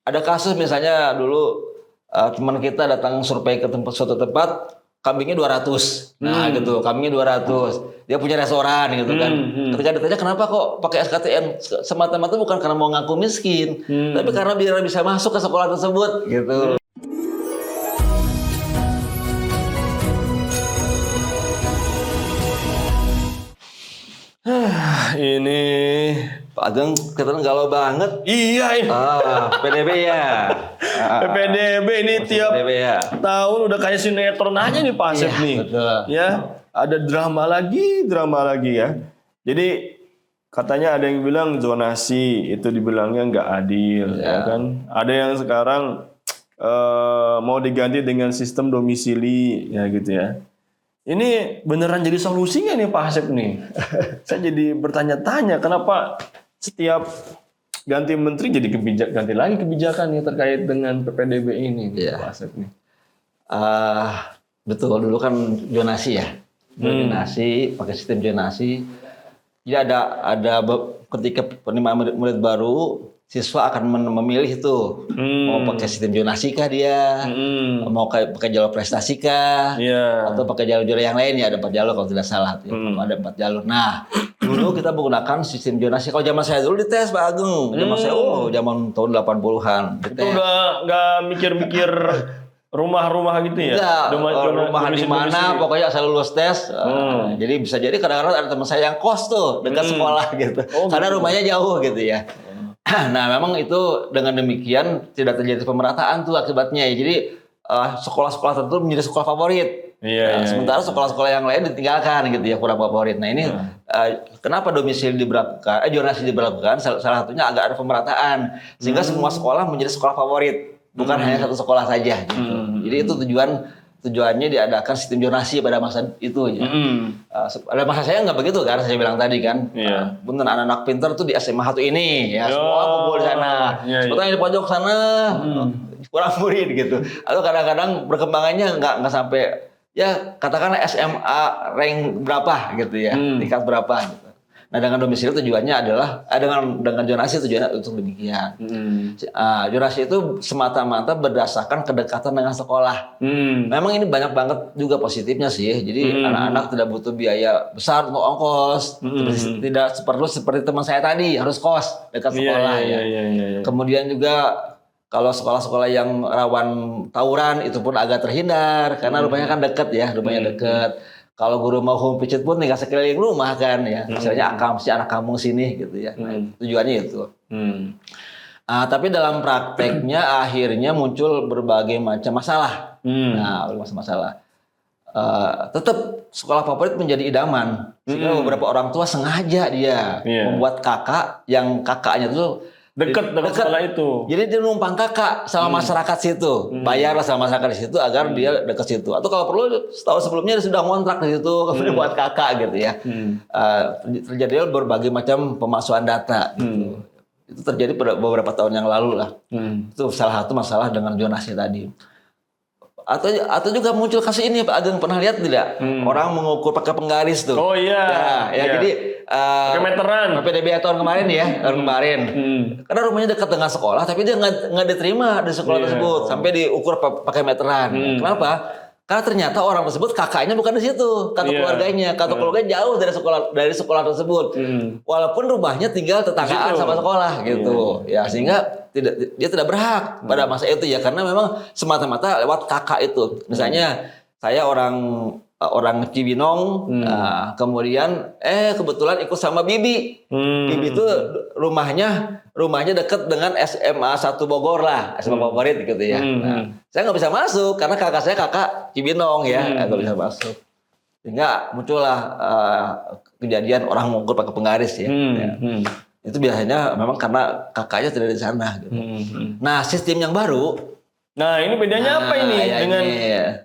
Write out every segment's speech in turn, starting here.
ada kasus misalnya dulu teman kita datang survei ke suatu tempat, kambingnya 200. Nah gitu, kambingnya 200. Dia punya restoran gitu kan. Ketika ditanya kenapa kok pakai SKTN, semata-mata bukan karena mau ngaku miskin, tapi karena biar bisa masuk ke sekolah tersebut gitu. Ini Pak Ageng kelihatan galau banget. iya ini. PDB ya. PPDB ini tiap PDB ya. tahun udah kayak sinetron aja nih Pak Asep Iya, nih. betul. Ya, ada drama lagi ya. Jadi katanya ada yang bilang zonasi itu dibilangnya nggak adil, ya kan? Ada yang sekarang mau diganti dengan sistem domisili, ya gitu ya. Ini beneran jadi solusi nggak nih Pak Asep nih? Saya jadi bertanya-tanya kenapa setiap ganti menteri jadi ganti lagi kebijakan yang terkait dengan PPDB ini, Pak Asep nih. Betul, dulu kan zonasi ya. Zonasi, pakai sistem zonasi. Jadi ada ketika penerimaan murid baru, siswa akan memilih itu mau pakai sistem zonasi kah dia, mau pakai jalur prestasi kah, atau pakai jalur-jalur yang lain ya, ada 4 jalur kalau tidak salah, ya. Ada 4 jalur. Nah, dulu kita menggunakan sistem zonasi. Kalau zaman saya dulu dites Pak Agung, zaman saya zaman tahun 80-an. Itu udah nggak mikir-mikir rumah-rumah gitu ya? Rumah di mana, pokoknya asal lulus tes. Jadi bisa jadi kadang-kadang ada teman saya yang kos tuh dekat sekolah gitu, karena rumahnya jauh gitu ya. Nah, memang itu dengan demikian tidak terjadi pemerataan tuh akibatnya ya. Jadi sekolah-sekolah tertentu menjadi sekolah favorit. Sementara sekolah-sekolah yang lain ditinggalkan gitu ya, kurang favorit. Nah ini kenapa domisili diberlakukan, zonasi diberlakukan? Salah satunya agar ada pemerataan sehingga semua sekolah menjadi sekolah favorit, bukan hanya satu sekolah saja. Gitu. Jadi itu tujuannya diadakan sistem zonasi pada masa itu ya. Pada masa saya nggak begitu kan, saya bilang tadi kan. Bener anak-anak pintar tuh di SMA 1 ini ya, semua kumpul di sana. Sebetulnya di pojok sana kurang murid gitu. Atau kadang-kadang perkembangannya nggak sampai ya katakanlah SMA rank berapa gitu ya, tingkat berapa gitu. Nah dengan domisili tujuannya adalah dengan zonasi tujuannya untuk demikian. Zonasi itu semata-mata berdasarkan kedekatan dengan sekolah. Memang ini banyak banget juga positifnya sih. Jadi anak-anak tidak butuh biaya besar untuk ongkos. Tidak perlu seperti teman saya tadi harus kos dekat sekolah ya. Kemudian juga kalau sekolah-sekolah yang rawan tawuran itu pun agak terhindar karena rumahnya kan dekat ya, rumahnya dekat. Kalau guru mau home visit pun tinggal sekeliling rumah kan ya. Misalnya anak kampung sini gitu ya. Nah, tujuannya itu. Tapi dalam prakteknya akhirnya muncul berbagai macam masalah. Nah, masalah. Tetap sekolah favorit menjadi idaman. Sehingga beberapa orang tua sengaja dia membuat kakak yang kakaknya itu dekat sekolah itu. Jadi dia numpang kakak sama masyarakat situ, bayarlah sama masyarakat di situ agar dia dekat situ. Atau kalau perlu setahun sebelumnya dia sudah ngontrak di situ, kemudian buat kakak gitu ya. Terjadi berbagai macam pemalsuan data. Gitu. Itu terjadi pada beberapa tahun yang lalu lah. Itu salah satu masalah dengan zonasi tadi. Atau juga muncul kasus ini Pak Ageng, pernah lihat tidak? Orang mengukur pakai penggaris tuh. Oh iya. Jadi meteran. PPDB tahun kemarin ya, karena rumahnya dekat dengan sekolah, tapi dia nggak diterima di sekolah tersebut sampai diukur pakai meteran. Kenapa? Karena ternyata orang tersebut kakaknya bukan di situ, keluarganya jauh dari sekolah tersebut. Walaupun rumahnya tinggal tetanggaan sama sekolah gitu, ya sehingga dia tidak berhak pada masa itu ya, karena memang semata-mata lewat kakak itu. Misalnya saya orang Cibinong, kemudian kebetulan ikut sama Bibi. Bibi itu rumahnya dekat dengan SMA 1 Bogor lah, SMA favorit gitu ya. Saya nggak bisa masuk karena kakak saya kakak Cibinong ya, nggak bisa masuk. Sehingga muncullah kejadian orang mengukur pakai penggaris ya. Itu biasanya memang karena kakaknya tidak di sana. Gitu. Nah sistem yang baru. Nah ini bedanya apa ini dengan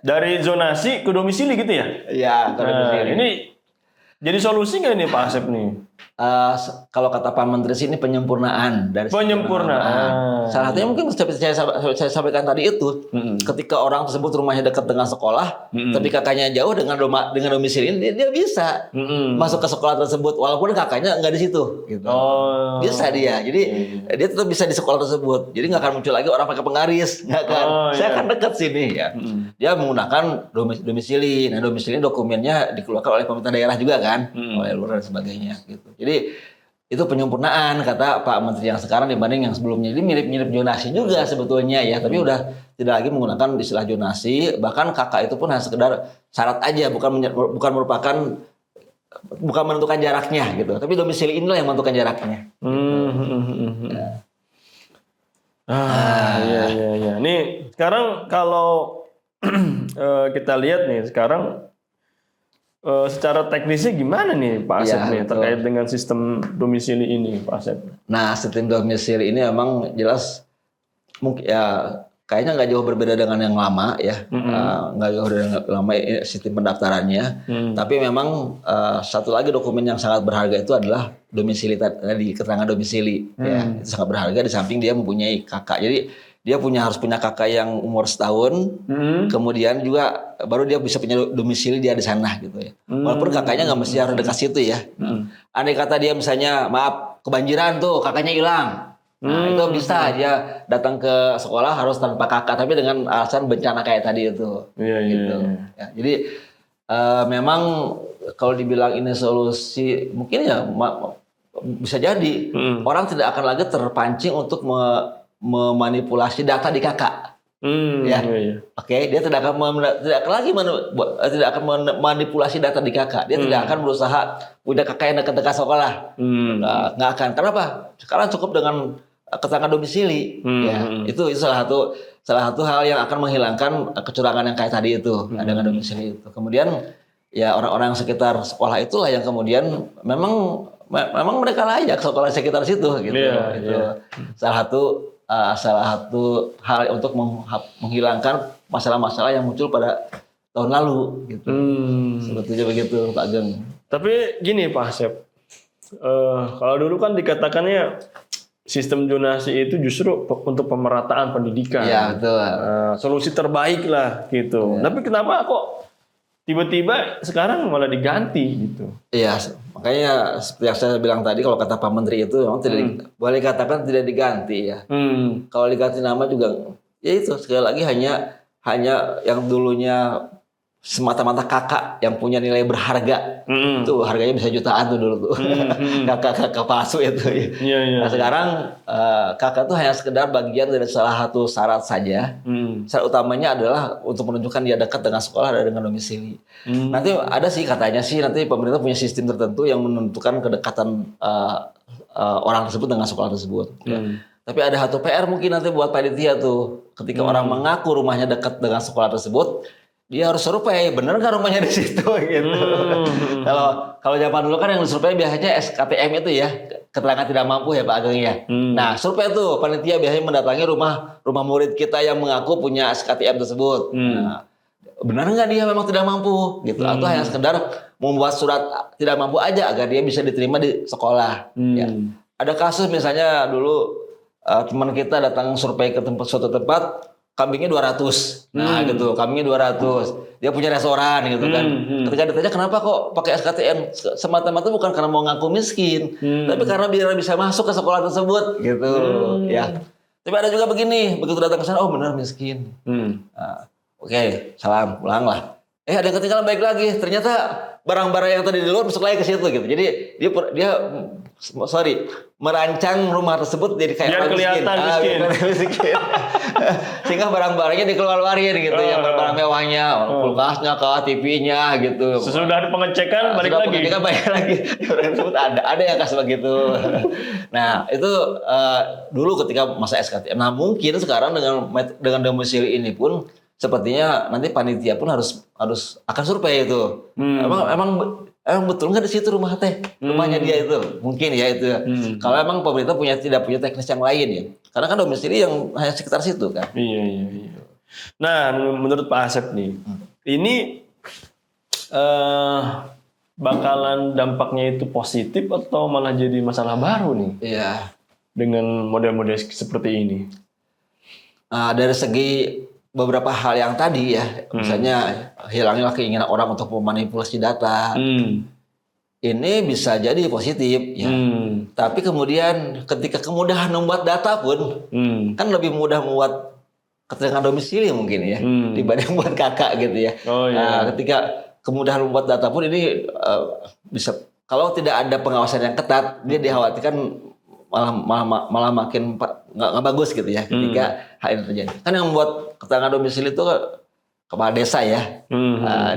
dari zonasi ke domisili gitu ya? Iya, ke domisili. Ini jadi solusi nggak nih Pak Asep nih? kalau kata Pak Menteri sih ini penyempurnaan dari Penyempurnaan. Salah satunya mungkin saya sampaikan tadi itu, ketika orang tersebut rumahnya dekat dengan sekolah, tapi kakaknya jauh dengan domisili ini, dia bisa masuk ke sekolah tersebut walaupun kakaknya nggak di situ. Gitu. Bisa dia, jadi dia tetap bisa di sekolah tersebut. Jadi nggak akan muncul lagi orang pakai penggaris, nggak kan? Saya akan dekat sini ya. Dia menggunakan domisili. Nah domisili dokumennya dikeluarkan oleh pemerintah daerah juga kan, oleh lurah dan sebagainya. Gitu. Jadi itu penyempurnaan kata Pak Menteri yang sekarang dibanding yang sebelumnya. Jadi mirip-mirip zonasi juga sebetulnya ya, tapi udah tidak lagi menggunakan istilah zonasi. Bahkan kakak itu pun hanya sekedar syarat aja, bukan menentukan jaraknya gitu. Tapi domisili inilah yang menentukan jaraknya. Iya. Nih sekarang kalau kita lihat nih sekarang. Secara teknisnya gimana nih Pak Asep nih terkait dengan sistem domisili ini Pak Asep? Nah sistem domisili ini memang jelas mungkin ya kayaknya nggak jauh berbeda dengan yang lama ya, nggak jauh dengan yang lama sistem pendaftarannya. Tapi memang satu lagi dokumen yang sangat berharga itu adalah domisili tadi, keterangan domisili. Ya, itu sangat berharga di samping dia mempunyai kakak. Jadi dia harus punya kakak yang umur setahun, kemudian juga baru dia bisa punya domisili dia di sana gitu ya. Walaupun kakaknya nggak mesti harus dekat situ ya. Andai kata dia misalnya maaf kebanjiran tuh kakaknya hilang, nah itu bisa dia datang ke sekolah harus tanpa kakak, tapi dengan alasan bencana kayak tadi itu. Gitu. Ya, jadi memang kalau dibilang ini solusi mungkin ya bisa jadi orang tidak akan lagi terpancing untuk memanipulasi data di kakak, Oke, dia tidak akan memanipulasi data di kakak. Dia tidak akan berusaha punya kakak yang dekat-dekat sekolah, nggak akan. Kenapa? Sekarang cukup dengan keterangan domisili, itu salah satu hal yang akan menghilangkan kecurangan yang kayak tadi itu dengan domisili itu. Kemudian ya orang-orang sekitar sekolah itulah yang kemudian memang mereka layak sekolah sekitar situ gitu. Salah satu hal untuk menghilangkan masalah-masalah yang muncul pada tahun lalu gitu. Sebetulnya begitu Pak Ageng. Tapi gini Pak Asep, kalau dulu kan dikatakannya sistem zonasi itu justru untuk pemerataan pendidikan. Iya betul. Solusi terbaik lah gitu. Tapi kenapa kok tiba-tiba sekarang malah diganti gitu? Iya, makanya seperti yang saya bilang tadi, kalau kata Pak Menteri itu memang tidak boleh katakan tidak diganti ya. Kalau diganti nama juga, ya itu sekali lagi hanya yang dulunya semata-mata kakak yang punya nilai berharga, itu harganya bisa jutaan tuh dulu tuh, kakak palsu itu. Nah sekarang kakak tuh hanya sekedar bagian dari salah satu syarat saja. Syarat utamanya adalah untuk menunjukkan dia dekat dengan sekolah dan dengan domisili. Nanti ada sih katanya sih nanti pemerintah punya sistem tertentu yang menentukan kedekatan orang tersebut dengan sekolah tersebut. Tapi ada satu PR mungkin nanti buat panitia tuh, ketika orang mengaku rumahnya dekat dengan sekolah tersebut, dia harus survei, bener nggak rumahnya di situ gitu. Kalau zaman dulu kan yang disurvei biasanya SKTM itu ya, keterangan tidak mampu ya Pak Ageng ya. Nah survei tuh panitia biasanya mendatangi rumah murid kita yang mengaku punya SKTM tersebut. Nah, benar nggak dia memang tidak mampu gitu, atau hanya sekedar membuat surat tidak mampu aja agar dia bisa diterima di sekolah. Ya. Ada kasus misalnya dulu teman kita datang survei ke suatu tempat, kambingnya 200. Nah gitu, kambingnya 200. Dia punya restoran gitu kan. Ketika ditanya kenapa kok pakai SKTM, semata-mata bukan karena mau ngaku miskin, tapi karena biar bisa masuk ke sekolah tersebut gitu. Ya. Tapi ada juga begini, begitu datang ke sana, oh benar miskin. Oke, salam, pulang lah. Ada yang ketinggalan baik lagi. Ternyata barang-barang yang tadi di luar masuk lagi ke situ gitu. Jadi dia merancang rumah tersebut jadi kayak biar kelihatan miskin. Sehingga barang-barangnya dikeluar-keluarin gitu, yang barang mewahnya, kulkasnya, TV-nya gitu. Sesudah pengecekan balik lagi. Pengecekan balik lagi. Orang tersebut ada yang kasus begitu. Nah itu dulu ketika masa SKTM. Nah mungkin sekarang dengan domisili ini pun sepertinya nanti panitia pun harus akan survei itu. Emang betul nggak di situ rumahnya dia itu? Mungkin ya itu. Kalau emang pemerintah tidak punya teknis yang lain ya. Karena kan domisili yang hanya sekitar situ kan. Iya. Nah menurut Pak Asep nih, ini bakalan dampaknya itu positif atau malah jadi masalah baru nih Iya. dengan model-model seperti ini? Dari segi beberapa hal yang tadi ya, misalnya hilangnya keinginan orang untuk memanipulasi data, ini bisa jadi positif ya. Tapi kemudian ketika kemudahan membuat data pun, kan lebih mudah membuat keterangan domisili mungkin ya, dibanding buat kakak gitu ya. Oh, iya. Ketika kemudahan membuat data pun ini bisa, kalau tidak ada pengawasan yang ketat, dia dikhawatirkan malah makin nggak bagus gitu ya ketika hal ini terjadi. Kan yang membuat keterangan domisili itu kepala desa ya,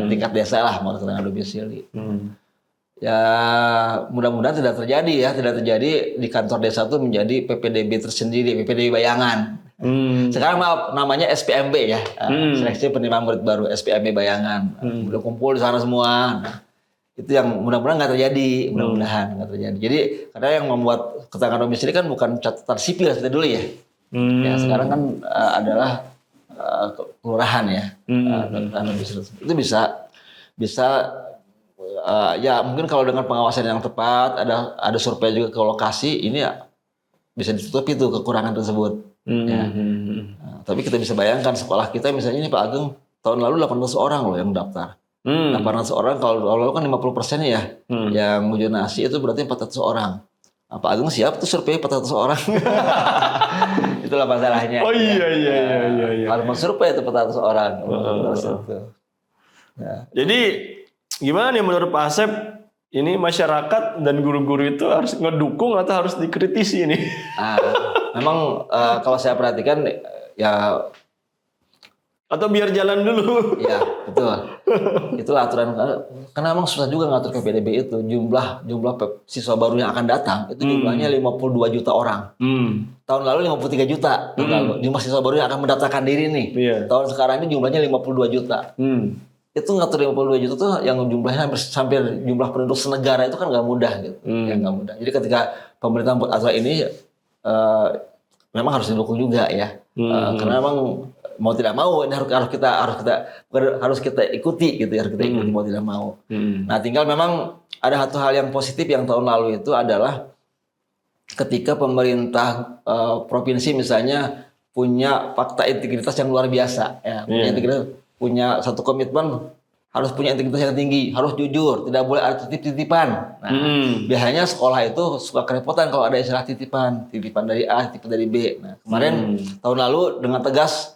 tingkat desa lah mau keterangan domisili. Ya mudah-mudahan tidak terjadi di kantor desa itu menjadi PPDB tersendiri, PPDB bayangan. Sekarang namanya SPMB ya, seleksi penerimaan murid baru, SPMB bayangan. Udah kumpul di sana semua. Nah, itu yang mudah-mudahan nggak terjadi, Jadi kadang yang membuat keterangan domisili kan bukan catatan sipil seperti dulu ya. Ya sekarang kan adalah kelurahan ya. Itu bisa ya mungkin kalau dengan pengawasan yang tepat, ada survei juga ke lokasi, ini ya bisa ditutupi tuh kekurangan tersebut. Ya. Tapi kita bisa bayangkan sekolah kita misalnya ini Pak Ageng tahun lalu 800 orang loh yang daftar. 800 orang, kalau lalu kan 50% ya yang zonasi, itu berarti 400 orang. Pak Ageng siap tuh survei 400 orang. Itulah masalahnya. Oh iya. Kalau mau survei itu 400 orang. Jadi gimana nih menurut Pak Asep? Ini masyarakat dan guru-guru itu harus ngedukung atau harus dikritisi ini? Memang kalau saya perhatikan ya, atau biar jalan dulu. Ya betul. Itulah aturan, karena memang susah juga ngatur PPDB itu. Jumlah siswa baru yang akan datang itu jumlahnya 52 juta orang. Tahun lalu 53 juta. Jumlah siswa baru yang akan mendaftarkan diri nih. Tahun sekarang ini jumlahnya 52 juta. Itu ngatur 52 juta tuh yang jumlahnya hampir jumlah penduduk senegara, itu kan nggak mudah gitu. Ya nggak mudah. Jadi ketika pemerintah buat aturan ini memang harus didukung juga ya. Karena memang mau tidak mau ini harus kita ikuti gitu, harus kita ikuti mau tidak mau. Nah, tinggal memang ada satu hal yang positif yang tahun lalu itu adalah ketika pemerintah provinsi misalnya punya fakta integritas yang luar biasa ya, punya satu komitmen, harus punya integritas yang tinggi, harus jujur, tidak boleh ada titip-titipan. Nah, biasanya sekolah itu suka kerepotan kalau ada istilah titipan dari A, titipan dari B. Nah, kemarin tahun lalu dengan tegas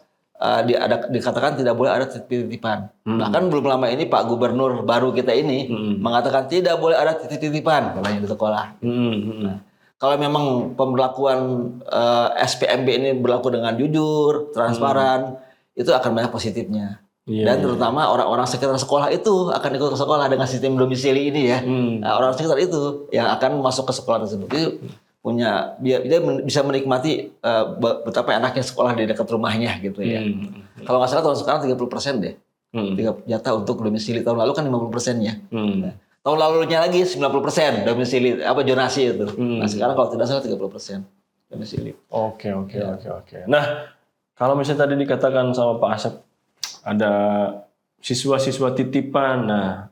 dikatakan tidak boleh ada titip-titipan. Bahkan belum lama ini Pak Gubernur baru kita ini mengatakan tidak boleh ada titip-titipan katanya di sekolah. Nah, kalau memang pemberlakuan SPMB ini berlaku dengan jujur, transparan, itu akan banyak positifnya. Dan terutama orang-orang sekitar sekolah itu akan ikut ke sekolah dengan sistem domisili ini ya. Nah, orang sekitar itu yang akan masuk ke sekolah tersebut itu dia bisa menikmati betapa enaknya sekolah di dekat rumahnya gitu ya. Kalau nggak salah tahun sekarang 30% deh. 3 jatah untuk domisili. Tahun lalu kan 50% ya. Nah, tahun lalunya lagi 90% domisili zonasi itu. Nah, sekarang kalau tidak salah 30% domisili. Oke. Nah, kalau misalnya tadi dikatakan sama Pak Asep ada siswa-siswa titipan, nah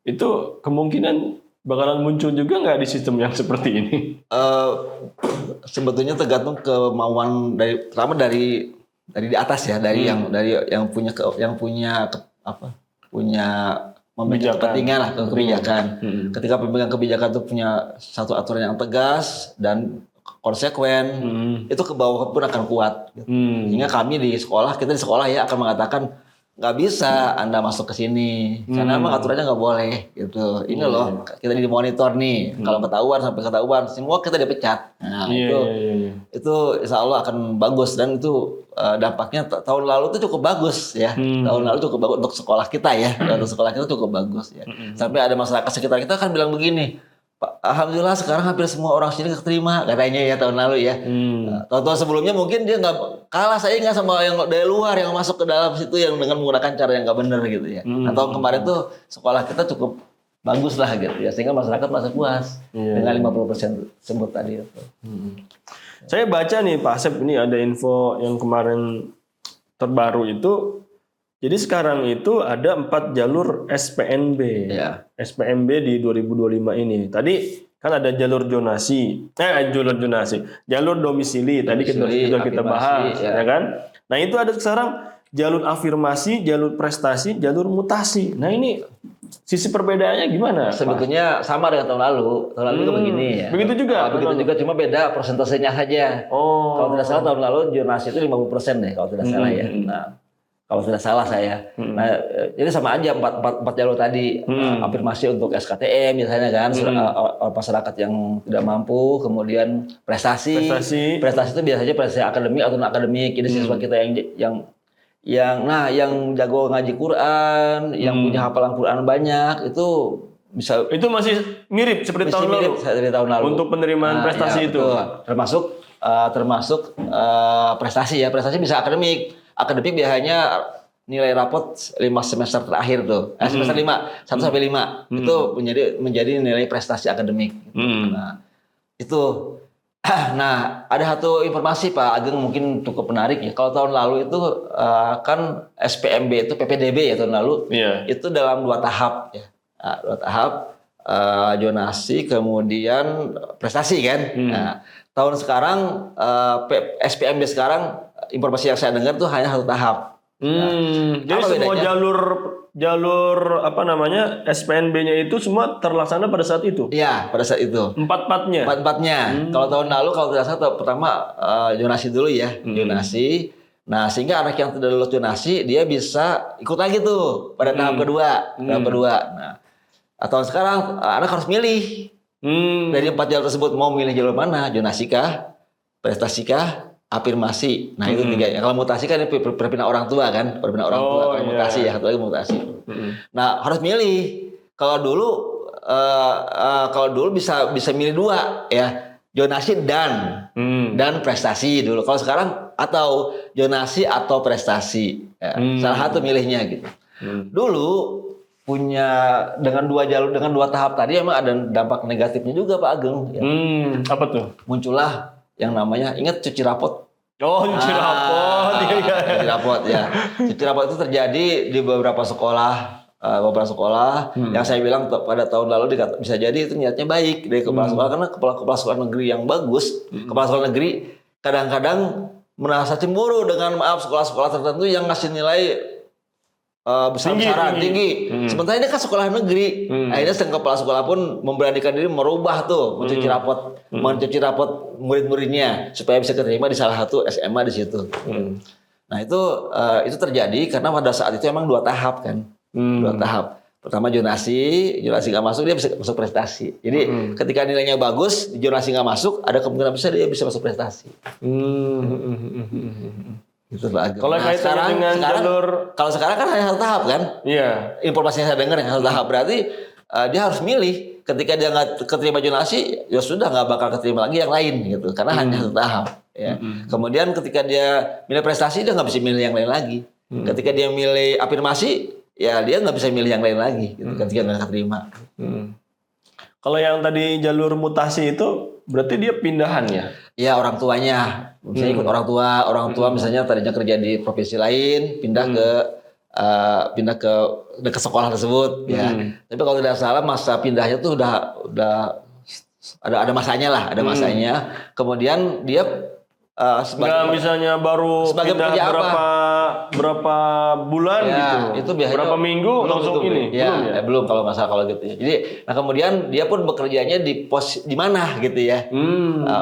itu kemungkinan bakalan muncul juga nggak di sistem yang seperti ini? Sebetulnya tergantung kemauan terutama dari di atas ya, dari yang punya memegang kepentingan lah, kebijakan. Ketika pemegang kebijakan itu punya satu aturan yang tegas dan konsekuen, itu ke bawah pun akan kuat. Sehingga kita di sekolah ya akan mengatakan nggak bisa Anda masuk ke sini karena memang aturannya nggak boleh gitu. Ini loh kita dimonitor nih, kalau sampai ketahuan semua kita dipecat. Nah itu insya Allah akan bagus, dan itu dampaknya tahun lalu itu cukup bagus ya. Tahun lalu cukup bagus untuk sekolah kita ya, untuk sekolah kita cukup bagus ya. Sampai ada masyarakat sekitar kita kan bilang begini, Pak, alhamdulillah sekarang hampir semua orang sini keterima katanya ya tahun lalu ya. Tahun-tahun sebelumnya mungkin dia nggak kalah saingan sama yang dari luar yang masuk ke dalam situ yang dengan menggunakan cara yang nggak benar gitu ya. Nah, tahun kemarin tuh sekolah kita cukup bagus lah gitu ya, sehingga masyarakat masih puas dengan 50% tersebut tadi itu. Saya baca nih Pak Asep, ini ada info yang kemarin terbaru itu Jadi sekarang itu ada 4 jalur SPNB. Ya. SPNB di 2025 ini. Tadi kan ada jalur zonasi. Jalur domisili. Tadi kita afirmasi, bahas, ya. ya kan? Nah, itu ada sekarang jalur afirmasi, jalur prestasi, jalur mutasi. Nah, ini sisi perbedaannya gimana, Pak? Sebetulnya sama dengan tahun lalu. Tahun lalu juga begini ya. Begitu juga? Begitu juga, cuma beda persentasenya saja. Oh. Kalau tidak salah tahun lalu zonasi itu 50% deh kalau tidak salah ya. Nah, kalau tidak salah saya. Nah, jadi sama aja empat jalur tadi. Afirmasi untuk SKTM misalnya kan, masyarakat yang tidak mampu, kemudian prestasi. Prestasi itu biasanya prestasi akademik atau non akademik. Jadi siswa kita yang jago ngaji Quran, yang punya hafalan Quran banyak itu bisa. Itu masih mirip seperti tahun lalu. Untuk penerimaan prestasi itu. Betul. Termasuk prestasi ya. Prestasi bisa akademik. Akademik biasanya nilai rapot 5 semester terakhir tuh. Semester 5, 1 sampai 5. Itu menjadi nilai prestasi akademik. Nah, itu. Nah, ada satu informasi Pak Ageng mungkin cukup menarik ya. Kalau tahun lalu itu kan SPMB itu PPDB ya tahun lalu. Itu dalam 2 tahap ya. 2 tahap zonasi kemudian prestasi kan. Nah, tahun sekarang SPMB sekarang informasi yang saya dengar tuh hanya 1 tahap. Jadi semua jalur apa namanya SPNB-nya itu semua terlaksana pada saat itu. Iya, pada saat itu. Empat-empatnya. Kalau tahun lalu kalau tidak salah pertama zonasi dulu ya, zonasi. Nah, sehingga anak yang tidak lulus zonasi dia bisa ikut lagi tuh pada tahap kedua, Nah, tahun sekarang anak harus milih. Dari 4 jalur tersebut mau milih jalur mana? Zonasi kah? Prestasi kah? Afirmasi. Nah, itu 3 ya. Kalau mutasi kan perpindah orang tua kan, perpindah orang tua. Kalau mutasi ya, satu lagi mutasi. Nah, harus milih. Kalau dulu bisa milih 2 ya. Zonasi dan prestasi dulu. Kalau sekarang atau zonasi atau prestasi. Ya. Salah satu milihnya gitu. Dulu punya dengan 2 jalur, dengan 2 tahap tadi emang ada dampak negatifnya juga Pak Ageng. Ya. Apa tuh? Muncullah yang namanya, ingat cuci rapot. Cuci rapot. Cuci rapot ya. Cuci rapot itu terjadi di beberapa sekolah. Yang saya bilang pada tahun lalu bisa jadi itu niatnya baik dari kepala sekolah, karena kepala sekolah negeri yang bagus, kepala sekolah negeri kadang-kadang merasa cemburu dengan sekolah-sekolah tertentu yang ngasih nilai besar-besaran tinggi. Sementara ini kan sekolah negeri. Akhirnya sang kepala sekolah pun memberanikan diri merubah tuh, mencuci rapot murid-muridnya supaya bisa keterima di salah satu SMA di situ. Nah, itu terjadi karena pada saat itu emang 2 tahap kan. 2 tahap. Pertama zonasi nggak masuk, dia bisa masuk prestasi. Jadi ketika nilainya bagus, zonasi nggak masuk, ada kemungkinan besar dia bisa masuk prestasi. Gitu Pak. Kalau kaitannya dengan jalur, kalau sekarang kan hanya 1 tahap kan? Iya. Informasi yang saya dengar yang 1 tahap, berarti dia harus milih. Ketika dia nggak keterima zonasi, ya sudah nggak bakal keterima lagi yang lain gitu, karena hanya 1 tahap. Ya. Kemudian ketika dia milih prestasi, dia nggak bisa milih yang lain lagi. Ketika dia milih afirmasi, ya dia nggak bisa milih yang lain lagi gitu, ketika nggak keterima. Kalau yang tadi jalur mutasi itu berarti dia pindahan ya? Ya, orang tuanya. Misalnya ikut orang tua misalnya tadinya kerja di provinsi lain, pindah ke sekolah tersebut ya. Tapi kalau tidak salah masa pindahnya tuh udah ada masanya lah, ada masanya. Kemudian dia misalnya baru sebagai pindah berapa bulan ya, gitu. Itu biasanya berapa minggu langsung ini. Belum kalau masalah kalau gitu ya. Jadi kemudian dia pun bekerjanya di pos di mana gitu ya.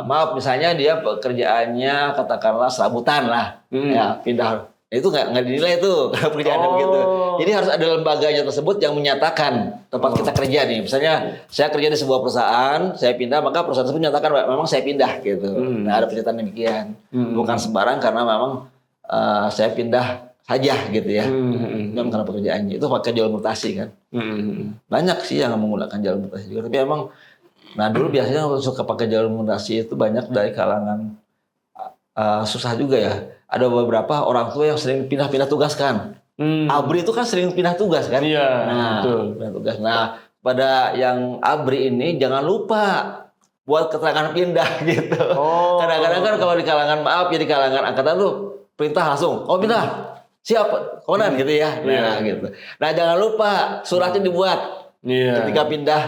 Maaf misalnya dia pekerjaannya katakanlah serabutan lah. Ya, pindah. Itu nggak dinilai tuh pekerjaan begitu. Jadi harus ada lembaganya tersebut yang menyatakan tempat kita kerja nih. Misalnya saya kerja di sebuah perusahaan, saya pindah, maka perusahaan tersebut menyatakan memang saya pindah gitu. Nah, ada pernyataan demikian. Bukan sembarang karena memang saya pindah saja gitu ya. Memang karena pekerjaannya. Itu pakai jalur mutasi kan. Banyak sih yang menggunakan jalur mutasi juga. Tapi emang, nah dulu biasanya suka pakai jalur mutasi itu banyak dari kalangan susah juga ya. Ada beberapa orang tua yang sering pindah-pindah tugas kan. ABRI itu kan sering pindah tugas kan. Iya, betul. Pindah tugas. Nah, pada yang ABRI ini jangan lupa buat keterangan pindah gitu. Kadang-kadang kan kalau di kalangan di kalangan angkatan tuh perintah langsung, pindah. siap komandan gitu ya. Nah gitu. Nah jangan lupa suratnya dibuat ketika pindah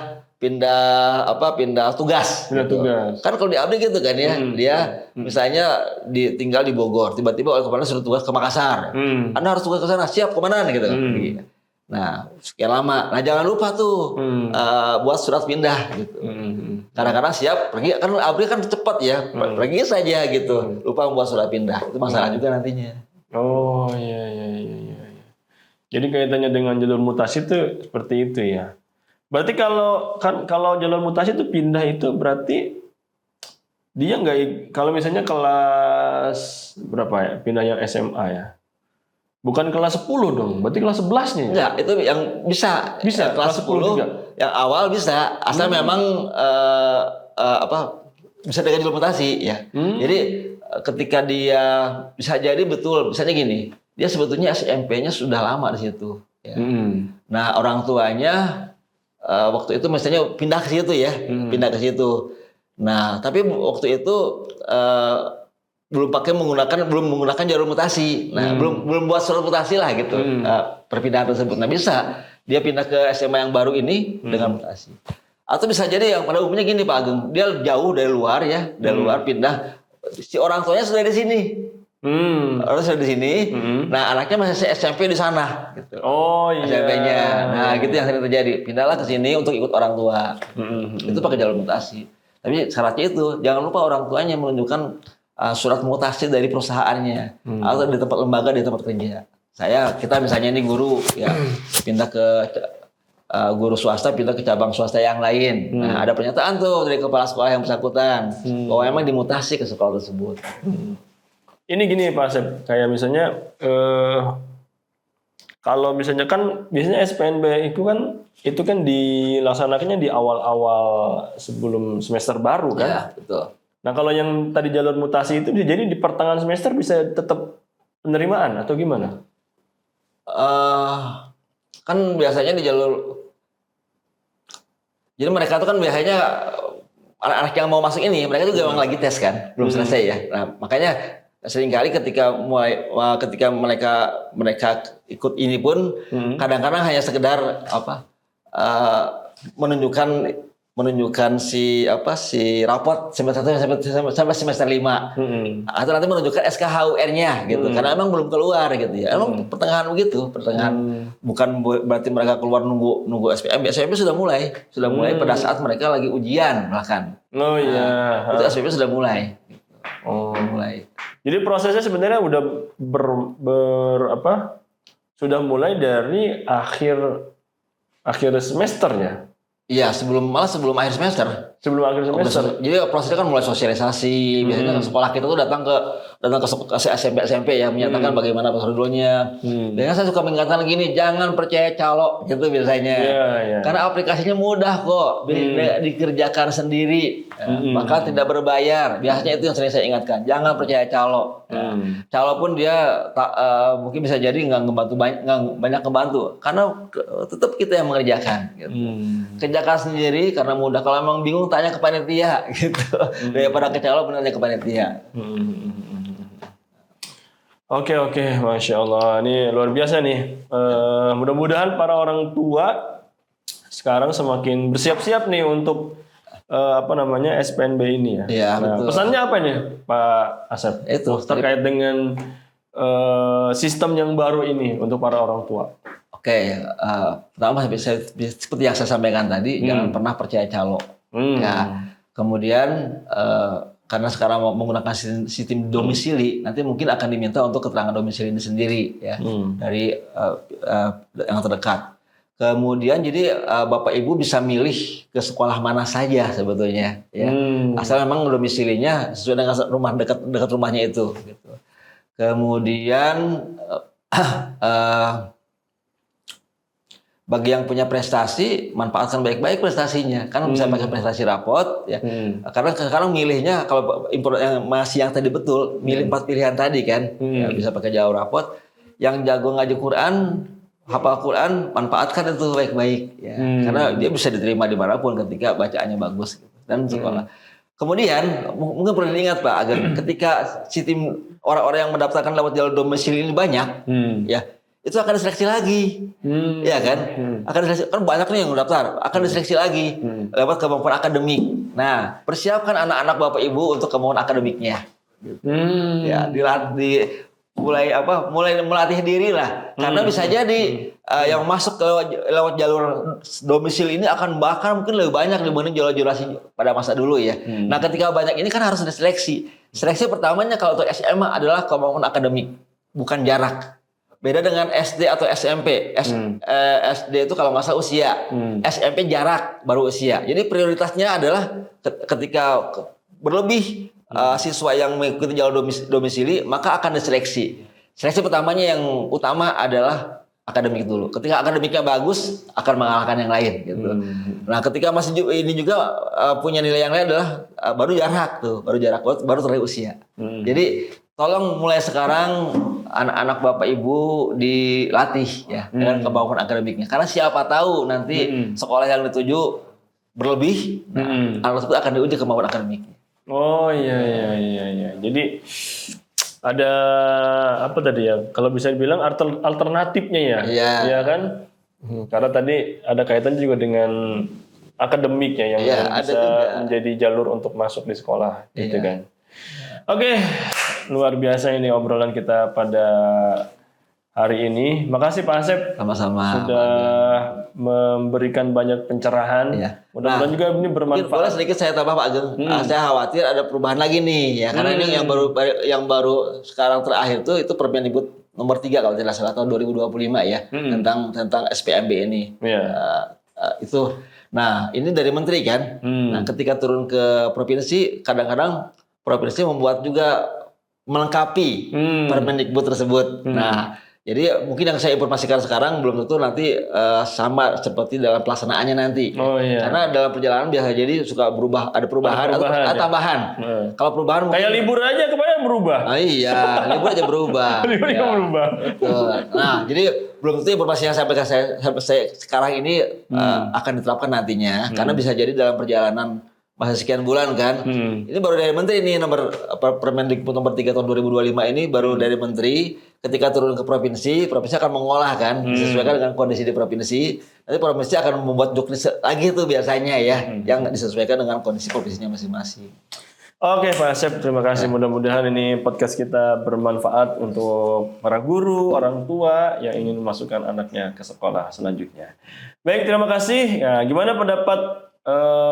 tugas. Pindah gitu. tugas. Kan kalau di abdi gitu kan ya, dia misalnya tinggal di Bogor, tiba-tiba oleh komandan suruh tugas ke Makassar. Anda harus tugas ke sana, siap komandan gitu. Nah, sekian lama. Nah, jangan lupa tuh buat surat pindah gitu. Kadang-kadang siap pergi, kan abdi kan cepat ya, pergi saja gitu. Lupa membuat surat pindah, itu masalah juga nantinya. Oh iya. Jadi kaitannya dengan jalur mutasi itu seperti itu ya. Berarti kalau jalur mutasi itu pindah itu berarti dia nggak, kalau misalnya kelas berapa ya, pindah yang SMA ya. Bukan kelas 10 dong, berarti kelas 11-nya. Enggak, itu yang bisa. Bisa Kelas 10 juga. Yang awal bisa, asal memang bisa dengan jalur mutasi ya. Jadi ketika dia bisa jadi betul, misalnya gini, dia sebetulnya SMP-nya sudah lama di situ. Ya. Nah orang tuanya waktu itu misalnya pindah ke situ ya, pindah ke situ. Nah tapi waktu itu belum menggunakan jalur mutasi. Nah belum buat surat mutasi lah gitu perpindahan tersebut. Nah bisa dia pindah ke SMA yang baru ini dengan mutasi. Atau bisa jadi yang pada umumnya gini Pak Ageng, dia jauh dari luar ya, dari luar pindah, si orang tuanya sudah di sini, orang sudah di sini, nah anaknya masih SMP di sana, gitu. Oh iya. SMP-nya, nah gitu yang sering terjadi, pindahlah ke sini untuk ikut orang tua, itu pakai jalur mutasi. Tapi syaratnya itu jangan lupa orang tuanya menunjukkan surat mutasi dari perusahaannya atau di tempat lembaga di tempat kerja. Kita misalnya ini guru ya pindah ke guru swasta pindah ke cabang swasta yang lain. Nah, ada pernyataan tuh dari kepala sekolah yang bersangkutan bahwa memang dimutasi ke sekolah tersebut. Ini gini Pak Asep, kayak misalnya kalau misalnya kan biasanya SPNB itu kan dilaksanakannya di awal-awal sebelum semester baru kan? Ya, betul. Nah, kalau yang tadi jalur mutasi itu bisa jadi di pertengahan semester bisa tetap penerimaan atau gimana? Kan biasanya di jalur, jadi mereka tuh kan biasanya anak-anak yang mau masuk ini mereka tuh memang lagi tes kan, belum selesai ya. Nah makanya seringkali ketika mereka ikut ini pun kadang-kadang hanya sekedar menunjukkan si raport semester 1 sampai semester 5 atau nanti menunjukkan SKHUR-nya gitu karena emang belum keluar gitu ya. Emang pertengahan bukan berarti mereka keluar nunggu SPM. SPM sudah mulai pada saat mereka lagi ujian bahkan. Oh iya. Itu SPM sudah mulai. Mulai. Jadi prosesnya sebenarnya udah sudah mulai dari akhir semesternya. Iya, sebelum akhir semester. Sebelum akhir semester. Jadi prosesnya kan mulai sosialisasi. Biasanya sekolah kita tuh datang ke SMP ya menyatakan bagaimana prosedurnya. Dan saya suka mengingatkan gini, jangan percaya calo gitu biasanya. Karena aplikasinya mudah kok, dikerjakan sendiri. Maka tidak berbayar. Biasanya itu yang sering saya ingatkan. Jangan percaya calo. Calo pun dia mungkin bisa jadi nggak banyak ngebantu. Karena tetap kita yang mengerjakan. Gitu. Kerjakan sendiri karena mudah. Kalau emang bingung tanya ke panitia gitu. Daripada ke calo benar ke panitia. Oke, Masya Allah. Ini luar biasa nih. Mudah-mudahan para orang tua sekarang semakin bersiap-siap nih untuk SPNB ini ya. Iya, betul. Pesannya apa nih Pak Asep? Itu terkait dengan sistem yang baru ini untuk para orang tua. Oke, pertama seperti yang saya sampaikan tadi, jangan pernah percaya calo. Ya, kemudian karena sekarang mau menggunakan sistem domisili, nanti mungkin akan diminta untuk keterangan domisili ini sendiri ya dari yang terdekat. Kemudian jadi Bapak Ibu bisa milih ke sekolah mana saja sebetulnya ya. Asal memang domisilinya sesuai dengan rumah dekat rumahnya itu gitu. Kemudian bagi yang punya prestasi, manfaatkan baik-baik prestasinya. Kan bisa pakai prestasi rapot ya. Karena sekarang milihnya kalau impor yang masih yang tadi betul, milih 4 pilihan tadi kan. Ya, bisa pakai jalur rapot. Yang jago ngaji Quran, hafal Quran, manfaatkan itu baik-baik ya. Karena dia bisa diterima dimanapun ketika bacaannya bagus gitu. Dan sekolah. Kemudian mungkin perlu diingat Pak agar ketika si tim orang-orang yang mendaftarkan lewat jalur domisili ini banyak, ya itu akan diseleksi lagi, ya kan? Akan diseleksi, kan banyak nih yang mendaftar, akan diseleksi lagi lewat kemampuan akademik. Nah, persiapkan anak-anak Bapak Ibu untuk kemampuan akademiknya. Ya, mulai melatih diri lah, karena bisa jadi yang masuk ke lewat jalur domisili ini akan bahkan mungkin lebih banyak dibanding jalur pada masa dulu ya. Nah, ketika banyak ini kan harus ada seleksi. Seleksi pertamanya kalau untuk SMA adalah kemampuan akademik, bukan jarak. Beda dengan SD atau SMP. SD itu kalau nggak salah usia, SMP jarak baru usia. Jadi prioritasnya adalah ketika berlebih siswa yang mengikuti jalur domisili, maka akan diseleksi. Seleksi pertamanya yang utama adalah akademik dulu. Ketika akademiknya bagus, akan mengalahkan yang lain. Gitu. Nah, ketika masih ini juga punya nilai yang lain adalah baru jarak, baru terakhir usia. Jadi tolong mulai sekarang anak-anak Bapak Ibu dilatih ya dengan kemampuan akademiknya. Karena siapa tahu nanti sekolah yang dituju berlebih, anak tersebut akan diuji kemampuan akademiknya. Oh iya. Jadi ada apa tadi ya? Kalau bisa dibilang alternatifnya ya, iya kan? Karena tadi ada kaitan juga dengan akademiknya yang bisa menjadi jalur untuk masuk di sekolah, gitu kan? Oke. Luar biasa ini obrolan kita pada hari ini. Makasih Pak Asep. Sama-sama. Sudah memberikan banyak pencerahan. Mudah-mudahan juga ini bermanfaat. Boleh sedikit saya tambah Pak Ageng. Saya khawatir ada perubahan lagi nih ya. Karena ini yang baru sekarang terakhir tuh itu Permendikbud nomor 3 kalau tidak salah tahun 2025 ya. Tentang SPMB ini. Itu. Nah, ini dari menteri kan. Nah, ketika turun ke provinsi kadang-kadang provinsi membuat juga melengkapi Permendikbud tersebut. Nah, jadi mungkin yang saya informasikan sekarang belum tentu nanti sama seperti dalam pelaksanaannya nanti. Karena dalam perjalanan biasa jadi suka berubah, ada perubahan atau tambahan. Kalau perubahan kayak libur aja kemarin berubah. Iya, libur aja berubah. berubah. Nah, jadi belum tentu informasi yang sampai saya sekarang ini akan diterapkan nantinya, karena bisa jadi dalam perjalanan masih sekian bulan kan. Ini baru dari menteri ini Permendikbud nomor 3 tahun 2025 ini baru dari menteri. Ketika turun ke provinsi akan mengolah kan, disesuaikan dengan kondisi di provinsi. Nanti provinsi akan membuat juknis lagi tuh biasanya ya, yang disesuaikan dengan kondisi provinsinya masing-masing. Oke Pak Asep, terima kasih. Mudah-mudahan ini podcast kita bermanfaat untuk para guru, orang tua yang ingin memasukkan anaknya ke sekolah selanjutnya. Baik, terima kasih. Ya, gimana pendapat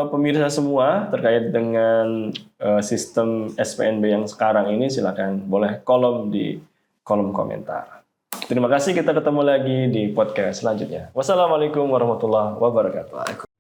pemirsa semua terkait dengan sistem SPNB yang sekarang ini? Silakan boleh di kolom komentar. Terima kasih, kita ketemu lagi di podcast selanjutnya. Wassalamualaikum warahmatullahi wabarakatuh.